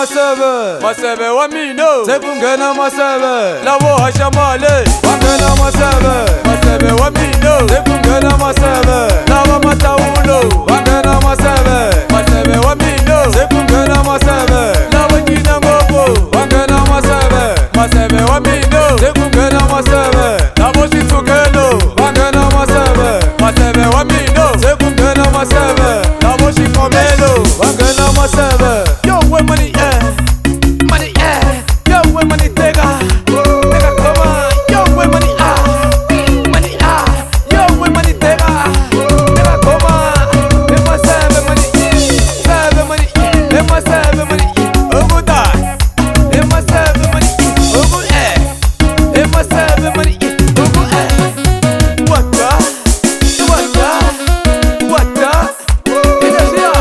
maseve, maseve wa mina sekungena maseve, lavo hasha male wangena maseve, maseve wa mina sekungena maseve, lava matawulo wangena maseve, maseve wa mina sekungena maseve, lava nyina ngopfu wangena maseve, maseve wa mina sekungena maseve, lavo xitsukelo wangena maseve, maseve wa mina sekungena maseve, lavo xikomelo wangena maseve. yo we money yo we money teka come on yo we money yo we money teka come on Le maseve money, le maseve money, oguta le maseve money, ogu le maseve money, wata energia,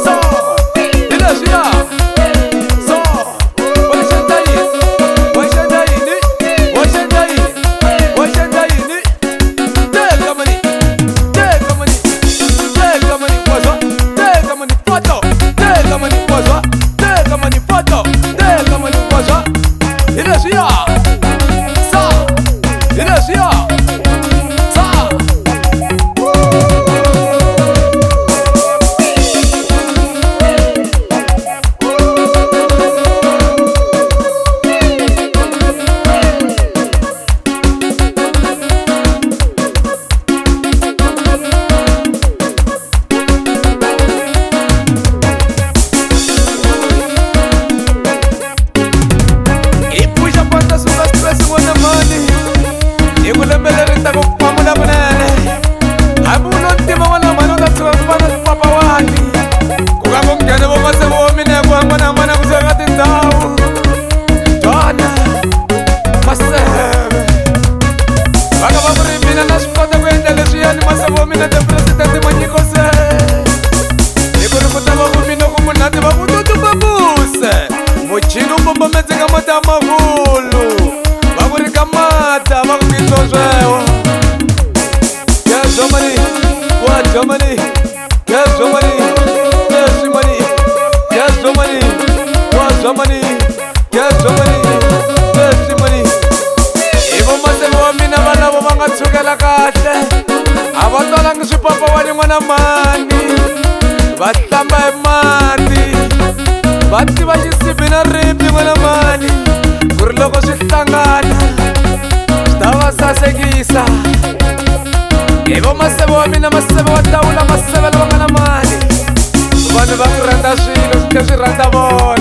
so energia, so washendaini, teka money, wazwa, teka money, photo, teka money, wazwa, teka money, photo, teka money, wazwa, energia, energia, ipuxa panta suka stress ngona mani, ikulembelele ta kupamula bunene, abulo ntima wana mani utatsuka kubana papa wani, kuka kumgene vo maseve wo mina kuhambana mana kuseka tindhawu, Donna maseve vaka va kuri mina na swi kota ku endla leswiyani maseve wo mina tipresidente manyiko se i ku ri ku ta va ku mina ku munhati va ku tutupapuse muchini u bombometseka mata makulu va ku ri ka mata va ku kitozwewa ya Germany wa Germany ya Germany yes money ya Germany wa Germany ya Germany yes money ivo maseve wa mina va lavo va nga tshukela kahle a va twalangi swipapa wa n'wana mani va hlamba hi mati va tiva xisibi na ripi n'wana mani ku ri loko swi hlangana swi ta va sasekisa hi vo maseve wa mina maseve wa tawula maseve lava nga na mali vanhu va ku rhandza swilo swi tlhe swi rhandza vona